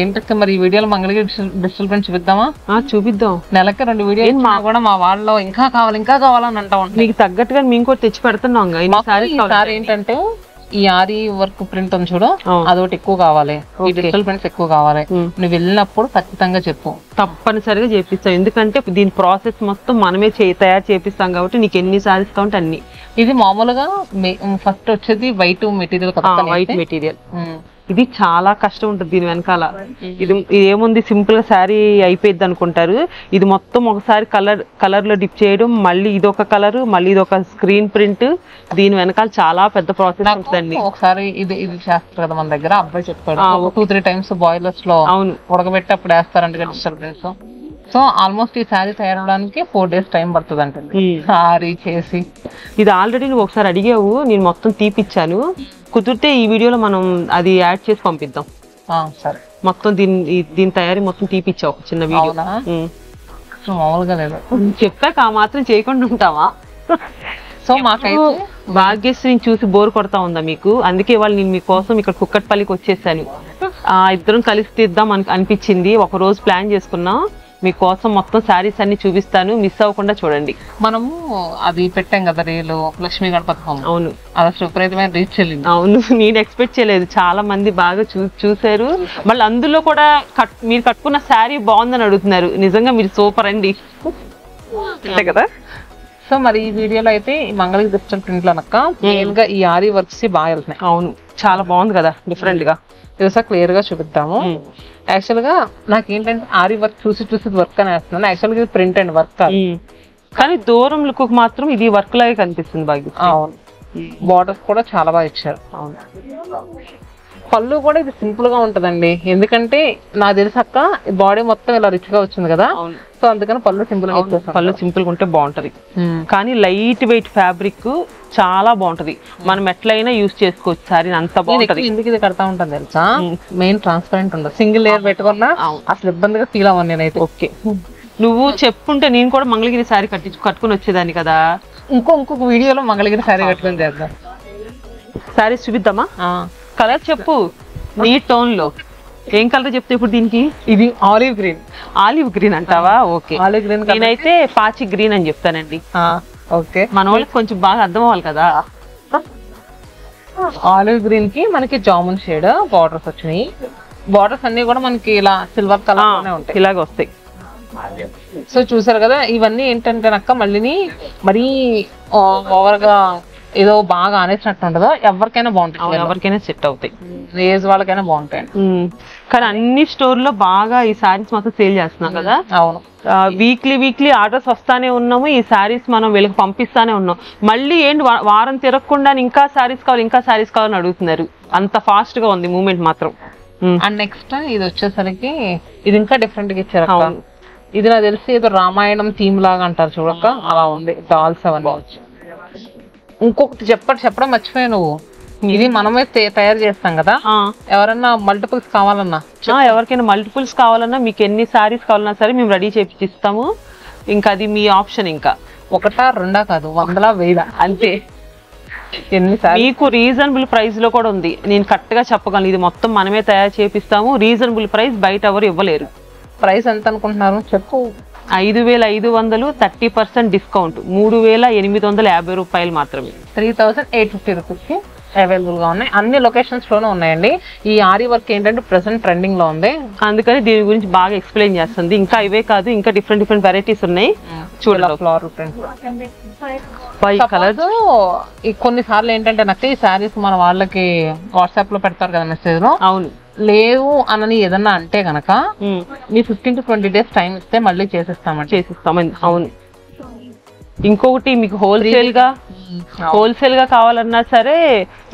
ఏంటంటే మరి ఈ వీడియోలో మంగళగిరి డిజిటల్ చూపిద్దామా? చూపిద్దాం. నెలకి 2 వీడియోలు కూడా మా వాళ్ళలో ఇంకా కావాలని అంటా ఉంటాం. మీకు తగ్గట్టుగా మేము కూడా తెచ్చి పెడుతున్నాం. ఈసారి ఏంటంటే ఈ ఆరి వర్క్ ప్రింట్ ఉంది చూడు, అదొకటి ఎక్కువ కావాలి, ఈ డిజిటల్ ప్రింట్స్ ఎక్కువ కావాలి. నువ్వు వెళ్ళినప్పుడు ఖచ్చితంగా చెప్పు, తప్పనిసరిగా చేపిస్తాం. ఎందుకంటే దీని ప్రాసెస్ మొత్తం మనమే తయారు చేపిస్తాం కాబట్టి నీకు ఎన్ని సారీస్ కావాలంటే అన్ని. ఇది మామూలుగా ఫస్ట్ వచ్చేది వైట్ మెటీరియల్ కదా, వైట్ మెటీరియల్. ఇది చాలా కష్టం ఉంటుంది దీని వెనకాల. ఇది ఏముంది, సింపుల్ గా శారీ అయిపోయింది అనుకుంటారు. ఇది మొత్తం ఒకసారి కలర్ లో డిప్ చేయడం, మళ్ళీ ఇదొక కలర్, మళ్ళీ ఇదొక స్క్రీన్ ప్రింట్. దీని వెనకాల చాలా పెద్ద ప్రాసెస్ ఉంటుందండి. ఒకసారి ఇది చేస్తారు కదా మన దగ్గర, అబ్బాయి చెప్పాడు 2-3 టైమ్స్ బాయిలర్స్ లో ఉడకబెట్టి అప్పుడు వేస్తారంట డిజిటల్ ప్రింట్స్. సో ఆల్మోస్ట్ ఈ శారీ తయారవడానికి 4 days టైం పడుతుంది అంటే శారీ చేసి. ఇది ఆల్రెడీ నువ్వు ఒకసారి అడిగావు, నేను మొత్తం తీపిచ్చాను. కుదిరితే ఈ వీడియోలో మనం అది యాడ్ చేసి పంపిద్దాం. సరే, మొత్తం దీని తయారీ మొత్తం తీపిచ్చావు చిన్న వీడియో. మామూలుగా లేదు, చెప్పాక ఆ మాత్రం చేయకుండా ఉంటావా? సో మాకైతే భాగ్యశ్రీని చూసి బోర్ కొడతా ఉందా మీకు? అందుకే వాళ్ళు నేను మీకోసం ఇక్కడ కుక్కట్పల్లికి వచ్చేసాను. ఇద్దరం కలిసి తీద్దాం అనిపించింది. ఒక రోజు ప్లాన్ చేసుకున్నాం. మీకోసం మొత్తం శారీస్ అన్ని చూపిస్తాను, మిస్ అవ్వకుండా చూడండి. మనము అది పెట్టాం కదా రీలు, లక్ష్మీ గణపతి హోమం. అవును, అది విపరీతమైన రీచ్ వెళ్ళింది. అవును, నేను ఎక్స్పెక్ట్ చేయలేదు. చాలా మంది బాగా చూసారు. మళ్ళీ అందులో కూడా మీరు కట్టుకున్న శారీ బాగుందని అడుగుతున్నారు. నిజంగా మీరు సూపర్ అండి, అంతే కదా. సో మరి ఈ వీడియోలో అయితే మంగళగిరి డిజిటల్ ప్రింట్ లో మెయిన్ గా ఈ ఆరి వర్క్స్ బాగా వెళ్తున్నాయి. అవును, చాలా బాగుంది కదా, డిఫరెంట్ గా. ఇది క్లియర్ గా చూపిద్దాము. యాక్చువల్ గా నాకేంటంటే ఆరి వర్క్ చూసి వర్క్ అని వేస్తున్నాను. యాక్చువల్ గా ఇది ప్రింట్ అండ్ వర్క్, కానీ దూరం లుక్ మాత్రం ఇది వర్క్ లాగే కనిపిస్తుంది బాగా. అవును, బార్డర్స్ కూడా చాలా బాగా ఇచ్చారు. అవును, పళ్ళు కూడా ఇది సింపుల్ గా ఉంటదండి. ఎందుకంటే నాకు తెలిసాక బాడీ మొత్తం ఇలా రిచ్ గా వచ్చింది కదా, సో అందుకని పళ్ళు సింపుల్ గా, పళ్ళు సింపుల్ గా ఉంటే బాగుంటది. కానీ లైట్ వెయిట్ ఫ్యాబ్రిక్ చాలా బాగుంటది. మనం ఎట్లయినా యూజ్ చేసుకోవచ్చు సారీ, అంత బాగుంటది. ఎందుకు ఇది కడతా ఉంటుంది తెలుసా, మెయిన్ ట్రాన్స్పరెంట్ ఉండదు. సింగిల్ లేయర్ పెట్టుకున్నా అసలు ఇబ్బందిగా ఫీల్ అవ్వను నేనైతే. ఓకే, నువ్వు చెప్పుంటే నేను కూడా మంగళగిరి సారీ కట్టుకుని వచ్చేదాన్ని కదా. ఇంకొక వీడియోలో మంగళగిరి సారీ కట్టుకుని చేద్దాం. సారీస్ చూపిద్దామా? కలర్ చెప్పు, నీ టోన్ లో ఏం కలర్ చెప్తే ఇప్పుడు దీనికి? ఇది ఆలివ్ గ్రీన్. ఆలివ్ గ్రీన్ అంటావా? Okay, olive green. నేనైతే పాచి గ్రీన్ అని చెప్తానండి. ఓకే, మన వాళ్ళకి కొంచెం బాగా అర్థం అవ్వాలి కదా. ఆలివ్ గ్రీన్ కి మనకి జామున్ షేడ్ బార్డర్స్ వచ్చినాయి. బార్డర్స్ అన్ని కూడా మనకి ఇలా సిల్వర్ కలర్ ఉంటాయి, ఇలాగ వస్తాయి. సో చూసారు కదా, ఇవన్నీ ఏంటంటే మళ్ళీ మరీ ఓవర్ గా ఏదో బాగా అనేసినట్టు ఉండదు. ఎవరికైనా బాగుంటాయి, ఎవరికైనా సెట్ అవుతాయి, ఏజ్ వాళ్ళకైనా బాగుంటాయి. కానీ అన్ని స్టోర్ లో బాగా ఈ సారీస్ మొత్తం సేల్ చేస్తున్నాం కదా. అవును, వీక్లీ ఆర్డర్స్ వస్తానే ఉన్నాము. ఈ సారీస్ మనం వీళ్ళకి పంపిస్తానే ఉన్నాం. మళ్ళీ ఏంటి వారం తిరగకుండా ఇంకా సారీస్ కావాలని అడుగుతున్నారు. అంత ఫాస్ట్ గా ఉంది మూమెంట్ మాత్రం. అండ్ నెక్స్ట్ ఇది వచ్చేసరికి ఇది ఇంకా డిఫరెంట్ గా ఇచ్చారు. ఇది నాకు తెలిసి ఏదో రామాయణం థీమ్ లాగా అంటారు చూడక్క, అలా ఉంది. డాల్స్ అవన్నీ వచ్చి. ఇంకొకటి చెప్పడం మర్చిపోయా నువ్వు, ఇది మనమే తయారు చేస్తాం కదా. ఎవరన్నా మల్టిపుల్స్ కావాలన్నా, ఎవరికైనా మల్టిపుల్స్ కావాలన్నా, మీకు ఎన్ని సారీస్ కావాలన్నా సరే మేము రెడీ చేపిస్తాము. ఇంకా అది మీ ఆప్షన్. ఇంకా 1, 2 కాదు, 100, 1000 అంతే. మీకు రీజనబుల్ ప్రైస్ లో కూడా ఉంది. నేను కరెక్ట్ గా చెప్పగలను, ఇది మొత్తం మనమే తయారు చేపిస్తాము. రీజనబుల్ ప్రైస్ బయట ఎవరు ఇవ్వలేరు. ప్రైస్ ఎంత అనుకుంటున్నారు చెప్పు? 5500, 30% డిస్కౌంట్, 3850 రూపాయలు మాత్రమే. 3850 రూపీస్ కి అవైలబుల్ గా ఉన్నాయి. అన్ని లొకేషన్స్ లోనే ఉన్నాయండి. ఈ ఆరి వర్క్ ఏంటంటే ప్రెసెంట్ ట్రెండింగ్ లో ఉంది, అందుకని దీని గురించి బాగా ఎక్స్ప్లెయిన్ చేస్తుంది. ఇంకా ఇవే కాదు, ఇంకా డిఫరెంట్ వెరైటీస్ ఉన్నాయి. చూడాలి ఫ్లవర్ ప్రింట్ కలర్స్. కొన్నిసార్లు ఏంటంటే నాకు ఈ శారీస్ మన వాళ్ళకి వాట్సాప్ లో పెడతారు కదా మెసేజ్ లో. అవును, లేవు అనని ఏదన్నా అంటే గనక మీ 15 to 20 days టైం ఇస్తే మళ్ళీ చేసిస్తామని. అవును, ఇంకొకటి మీకు హోల్సేల్ గా కావాలన్నా సరే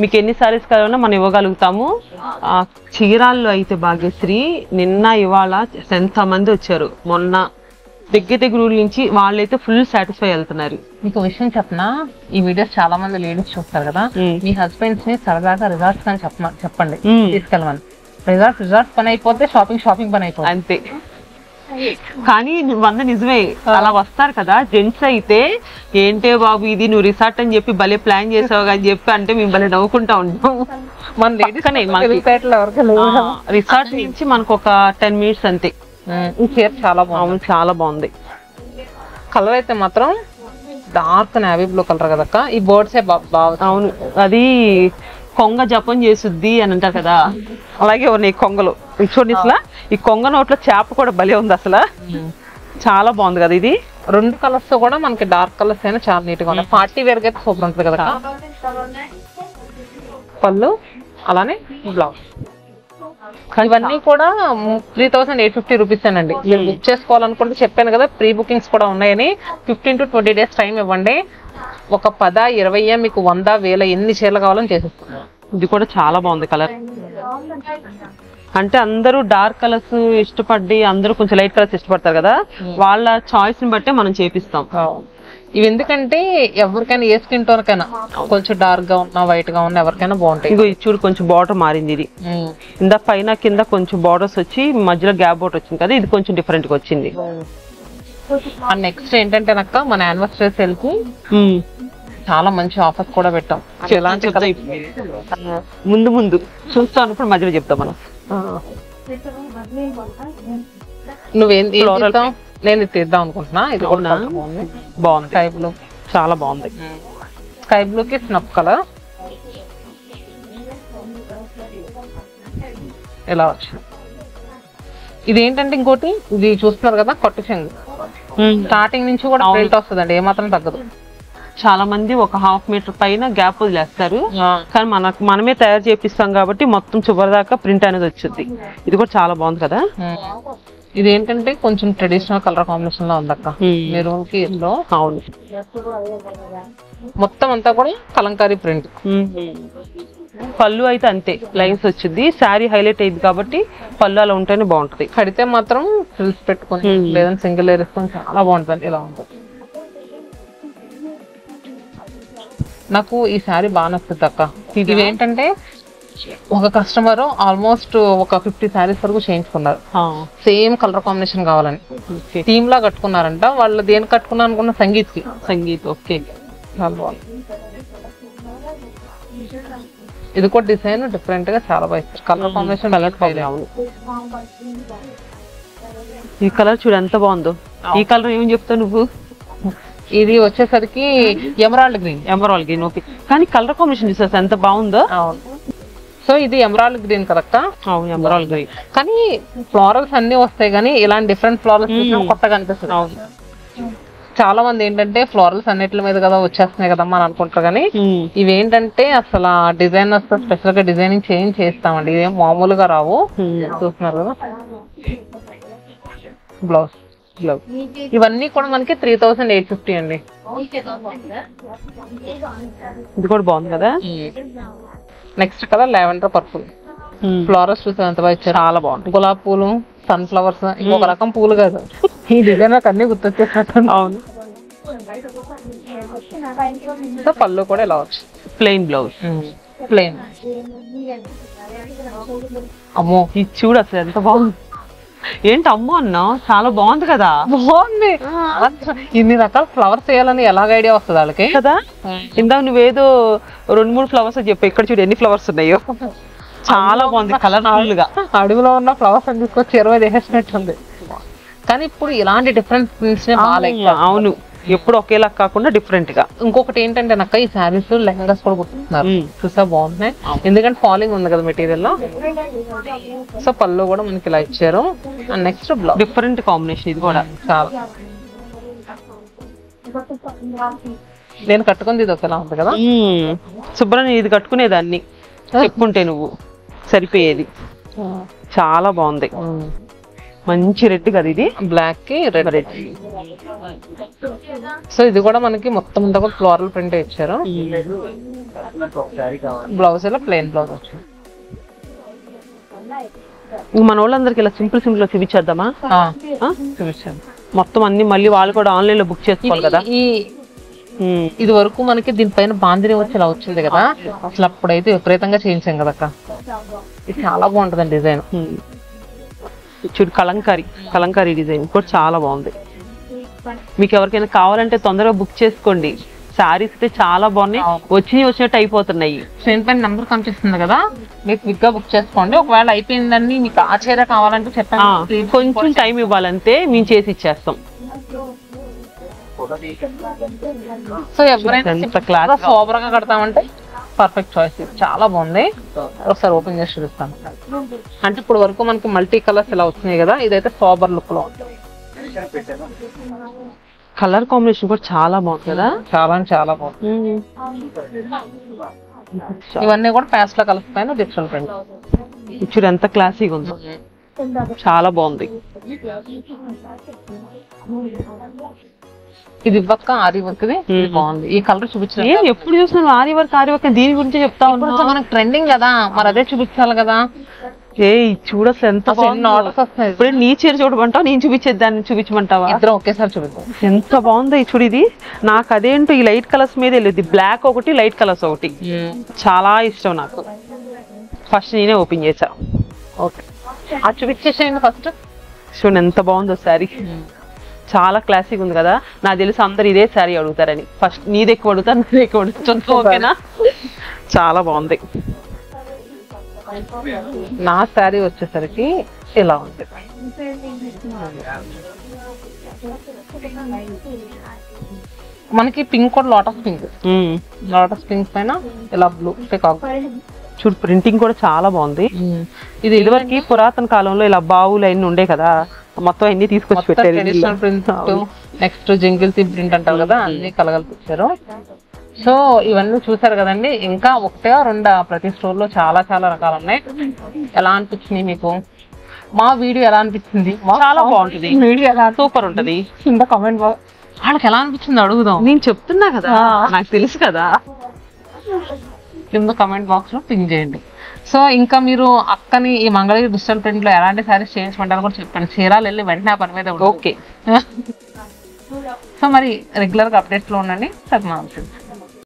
మీకు ఎన్ని సారీస్ కావాలన్నా మనం ఇవ్వగలుగుతాము. చీరాల్లో అయితే భాగ్యశ్రీ నిన్న ఇవాళ ఎంతమంది వచ్చారు. మొన్న దగ్గర ఊళ్ళ నుంచి వాళ్ళైతే ఫుల్ సాటిస్ఫై వెళ్తున్నారు. మీకు విషయం చెప్పనా, ఈ వీడియోస్ చాలా మంది లేడీస్ చూస్తారు కదా, మీ హస్బెండ్స్ ని సరదాగా రిజార్ట్స్ అని చెప్పండి, తీసుకెళ్ళమని. రిజార్ట్స్ పని అయిపోతే షాపింగ్ పని అయిపోతుంది అంతే. కానీ వంద నిజమే, అలా వస్తారు కదా జెంట్స్ అయితే, ఏంటే బాబు ఇది నువ్వు రిసార్ట్ అని చెప్పి భలే ప్లాన్ చేసావు అని చెప్పి అంటే మేము భలే నవ్వుకుంటా ఉంటాం. మన లేడీస్ రిసార్ట్ నుంచి మనకు ఒక 10 minutes అంతే. ఈ చీర చాలా బాగుంది, చాలా బాగుంది. కలర్ అయితే మాత్రం డార్క్ నేవీ బ్లూ కలర్ కదక్క. ఈ బర్డ్స్ బాగా. అవును, అది కొంగ జపం చేసుద్ది అని అంటారు కదా, అలాగే ఉన్నాయి కొంగలు. చూడండి అసలు ఈ కొంగ నోట్లో చేప కూడా భలే ఉంది అసలు, చాలా బాగుంది కదా. ఇది 2 కలర్స్ కూడా మనకి డార్క్ కలర్స్ అయినా చాలా నీట్ గా ఉన్నాయి. పార్టీ వేర్ గా అయితే సూపర్ ఉంటుంది కదా. పళ్ళు అలానే బ్లౌజ్, ఇవన్నీ కూడా 3850 రూపీస్ అండి. మీరు బుక్ చేసుకోవాలనుకుంటే చెప్పాను కదా ప్రీ బుకింగ్స్ కూడా ఉన్నాయని. 15 to 20 days టైం ఇవ్వండి. ఒక 10, 20 మీకు 100, 1000 ఎన్ని చీరలు కావాలని చేసేస్తాను. ఇది కూడా చాలా బాగుంది కలర్. అంటే అందరూ డార్క్ కలర్స్ ఇష్టపడి అందరూ కొంచెం లైట్ కలర్స్ ఇష్టపడతారు కదా, వాళ్ళ చాయిస్ ని బట్టే మనం చేపిస్తాం. ఇవి ఎందుకంటే ఎవరికైనా ఏ స్కిన్ టోన్ కైనా కొంచెం డార్క్ గా ఉన్నా వైట్ గా ఉన్నా ఎవరికైనా బాగుంటాయి. ఇగో ఇది చూడు కొంచెం బార్డర్ మారింది. ఇది ఇందా పైన కింద కొంచెం బార్డర్స్ వచ్చి మధ్యలో గ్యాప్ బార్డర్ వచ్చింది కదా, ఇది కొంచెం డిఫరెంట్ గా వచ్చింది. నెక్స్ట్ ఏంటంటే నక్క మన యానివర్సరీ సేల్ కి చాలా మంచి ఆఫర్స్ కూడా పెట్టాం. ముందు ముందు చూస్తాను, ఇప్పుడు మధ్యలో చెప్తాం మనం. నువ్వేం తీద్దాం? నేను ఇది తీద్దాం అనుకుంటున్నా. ఇది కూడా బాగుంది, స్కై బ్లూ చాలా బాగుంది. స్కై బ్లూ కి స్నఫ్ కలర్ ఇలా వచ్చింది. ఇది ఏంటంటే ఇంకోటి, ఇది చూస్తున్నారు కదా కొట్టు చెంగు, స్టార్టింగ్ నుంచి కూడా ప్రింట్ వస్తుందండి, ఏమాత్రం తగ్గదు. చాలా మంది ఒక 1/2 మీటర్ పైన గ్యాప్ వదిలేస్తారు, కానీ మనమే తయారు చేపిస్తాం కాబట్టి మొత్తం చివరి దాకా ప్రింట్ అనేది వచ్చింది. ఇది కూడా చాలా బాగుంది కదా. ఇది ఏంటంటే కొంచెం ట్రెడిషనల్ కలర్ కాంబినేషన్ లో ఉందక్క. మెరూన్ కి ఎల్లో. అవును, మొత్తం అంతా కూడా కలంకారీ ప్రింట్. పళ్ళు అయితే అంతే లైన్స్ వచ్చింది. శారీ హైలైట్ అయింది కాబట్టి పళ్ళు అలా ఉంటేనే బాగుంటది. కడితే మాత్రం ఫ్రిల్స్ పెట్టుకొని లేదంటే సింగిల్ లేయర్ వేసుకొని చాలా బాగుంటుంది. ఇలా ఉంటుంది. నాకు ఈ శారీ బాగా నచ్చుతుంది అక్క. ఇది ఏంటంటే ఒక కస్టమర్ ఆల్మోస్ట్ ఒక 50 శారీస్ వరకు చేయించుకున్నారు, సేమ్ కలర్ కాంబినేషన్ కావాలని. థీమ్ లా కట్టుకున్నారంట. వాళ్ళు దేని కట్టుకున్నారు అనుకున్న సంగీత్. ఓకే, చాలా బాగుంది. ఇది కూడా డిజైన్ డిఫరెంట్ గా చాలా బాగా ఇస్తారు. కలర్ కాంబినేషన్ ఈ కలర్ చూడు ఎంత బాగుందో. ఈ కలర్ ఏం చెప్తావు నువ్వు? ఇది వచ్చేసరికి ఎమరాల్డ్ గ్రీన్. ఓకే, కానీ కలర్ కాంబినేషన్ చూసేసి ఎంత బాగుందో. అవును, సో ఇది ఎమరాల్డ్ గ్రీన్ కదక్క. అవును, ఎమరాల్డ్ గ్రీన్. కానీ ఫ్లోరల్స్ అన్ని వస్తాయి, కానీ ఇలాంటి డిఫరెంట్ ఫ్లోరల్స్ కొత్తగా అనిపిస్తుంది. అవును, చాలా మంది ఏంటంటే ఫ్లోరల్స్ అన్నిటి మీద కదా వచ్చేస్తున్నాయి కదమ్మా అని అనుకుంటారు, కానీ ఇవేంటంటే అసలు డిజైనర్స్ స్పెషల్ గా డిజైనింగ్ చేస్తామండి. ఇదేం మామూలుగా రావు. చూస్తున్నారు కదా బ్లౌజ్. ఇవన్నీ కూడా మనకి 3850 అండి. ఇది కూడా బాగుంది కదా. Next colour lavender purple. Flowers చూసా ఎంత బాగా ఇచ్చారు, చాలా బాగుంది. గులాబీ పూలు, సన్ ఫ్లవర్స్, ఇంకొక రకం పూలు కాదు. ఈ డిజైన్ నాకు అన్ని గుర్తొచ్చేసినట్టు. అవును, పళ్ళు కూడా ఇలా వచ్చింది. Plain blouse, plain. అమ్మో, ఇది చూడు అసలు ఎంత బాగుంది. ఏంటి అమ్మో అన్నా, చాలా బాగుంది కదా. బాగుంది. ఇన్ని రకాల ఫ్లవర్స్ వేయాలని ఎలాగ ఐడియా వస్తుంది వాళ్ళకి కదా. ఇందాక నువ్వేదో 2-3 ఫ్లవర్స్ చెప్పి, ఇక్కడ చూడు ఎన్ని ఫ్లవర్స్ ఉన్నాయో. చాలా బాగుంది కలర్ఫుల్ గా. అడవిలో ఉన్న ఫ్లవర్స్ అని తీసుకొచ్చి 20 వేసేసినట్టుంది. కానీ ఇప్పుడు ఇలాంటి డిఫరెంట్ ప్రింట్స్. అవును, ఎప్పుడు ఒకేలా కాకుండా డిఫరెంట్ గా. ఇంకొకటి ఏంటంటే నాకు ఈ శారీస్ లెహంగాస్ కూడా కుట్టుతున్నారు, చూసా బాగుంటున్నాయి. ఎందుకంటే ఫాలింగ్ ఉంది కదా మెటీరియల్ లో. సో పళ్ళు కూడా మనకి ఇలా ఇచ్చారు. And next blouse different combination. ఇది కూడా చాలా. నేను కట్టుకుంది ఇది ఒకేలా ఉంది కదా. శుభ్రం ఇది కట్టుకునేదాన్ని చెప్పుంటే నువ్వు సరిపోయేది. చాలా బాగుంది. మంచి రెడ్ కదా ఇది, బ్లాక్ కి రెడ్. సో ఇది కూడా మనకి మొత్తం అంతా కూడా ఫ్లోరల్ ప్రింట్ ఇచ్చారు. బ్లౌజ్ ఇలా ప్లెయిన్ బ్లౌజ్ వచ్చింది. మన వాళ్ళందరికి ఇలా సింపుల్ గా చూపించేద్దామా? చూపించాను. మొత్తం అన్ని మళ్ళీ వాళ్ళు కూడా ఆన్లైన్ లో బుక్ చేసుకోవాలి కదా. ఇది వరకు మనకి దీనిపైన బాందిని వచ్చి ఇలా వచ్చింది కదా, అసలు అప్పుడైతే విపరీతంగా చేయించాం కదా అక్క. ఇది చాలా బాగుంటుందండి డిజైన్. చూడు కలంకారీ డిజైన్ కూడా చాలా బాగుంది. మీకు ఎవరికైనా కావాలంటే తొందరగా బుక్ చేసుకోండి. శారీస్ అయితే చాలా బాగున్నాయి, వచ్చినట్టు అయిపోతున్నాయి. స్క్రీన్ పైన నెంబర్ కనిపిస్తుంది కదా, మీరు క్విక్ గా బుక్ చేసుకోండి. ఒకవేళ అయిపోయిందండి మీకు ఆ చీర కావాలంటే చెప్పండి, కొంచెం టైం ఇవ్వాలంటే మేము చేసి ఇచ్చేస్తాం. సో ఎవరైనా సోబర్ గా కడతామంటే పర్ఫెక్ట్ చాయిస్. చాలా బాగుంది, ఒకసారి ఓపెన్ చేసి చూపిస్తాను. అంటే ఇప్పుడు వరకు మనకి మల్టీ కలర్స్ ఇలా వచ్చినాయి కదా, ఇదైతే సోబర్ లుక్ లో ఉంటుంది. కలర్ కాంబినేషన్ కూడా చాలా బాగుంది కదా, చాలా బాగుంది. ఇవన్నీ కూడా ప్యాస్ట్ల కలర్స్ పైన డిజిటల్ ప్రింట్. చూడు ఎంత క్లాసీగా ఉందో, చాలా బాగుంది. ఇది ఇవ్వక ఆరి వర్క్ బాగుంది. ఈ కలర్ చూపించాలి, ఎప్పుడు చూస్తున్నాను ఆరి వర్క్ దీని గురించి చెప్తా ఉన్నా. మనకు ట్రెండింగ్ కదా, మరి అదే చూపించాలి కదా. చూడ అసలు ఎంత ఆర్డర్స్ వస్తున్నాయి. ఇప్పుడు నీ చీర చూడమంటావు, నేను చూపించేది దాన్ని చూపించమంటావా? ఇద్దరం ఒకేసారి చూపిద్దాం. ఎంత బాగుంది చూడు ఇది. నాకు అదేంటో ఈ లైట్ కలర్స్ మీద వెళ్ళేది, బ్లాక్ ఒకటి లైట్ కలర్స్ ఒకటి చాలా ఇష్టం నాకు. ఫస్ట్ నేనే ఓపెన్ చేసా. ఓకే, అది చూపించేసేయండి ఫస్ట్. చూడండి ఎంత బాగుందో శారీ, చాలా క్లాసిక్ ఉంది కదా. నాకు తెలుసు అందరు ఇదే శారీ అడుగుతారని. ఫస్ట్ నీది ఎక్కువ అడుగుతారు, నీది ఎక్కువ అడుగుతాను. ఓకేనా, చాలా బాగుంది. నా శారీ వచ్చేసరికి ఇలా ఉంది. మనకి పింక్ కూడా లోటస్ పింక్ పైన ఇలా బ్లూ పికాక్. చూడు ప్రింటింగ్ కూడా చాలా బాగుంది. ఇది ఇదివరకు పురాతన కాలంలో ఇలా బావులు అన్ని ఉండే కదా, మొత్తం అన్ని తీసుకొచ్చి పెట్టారు. Traditional print, next jingle print అంటారు కదా, అన్ని కలగలిపించారు. సో ఇవన్నీ చూసారు కదండి. ఇంకా ఒకటే రెండా, ప్రతి స్టోర్ లో చాలా చాలా రకాలు ఉన్నాయి. ఎలా అనిపించింది మీకు మా వీడియో? ఎలా అనిపించింది? చాలా బాగుంటుంది వీడియో, ఎలా సూపర్ ఉంటది. కింద కామెంట్ వాళ్ళకి ఎలా అనిపించింది అడుగుదాం. నేను చెప్తున్నా కదా, నాకు తెలుసు కదా. కింద కామెంట్ బాక్స్ లో పింక్ చేయండి. సో ఇంకా మీరు అక్కని ఈ మంగళగిరి డిజిటల్ ప్రింట్ లో ఎలాంటి సారీస్ చేయించమంటారో కూడా చెప్పండి. చీరాలు వెళ్ళి వెంటనే ఆ పని మీద. ఓకే. సో మరి రెగ్యులర్ గా అప్డేట్స్ లో ఉండండి. సబ్మాన్.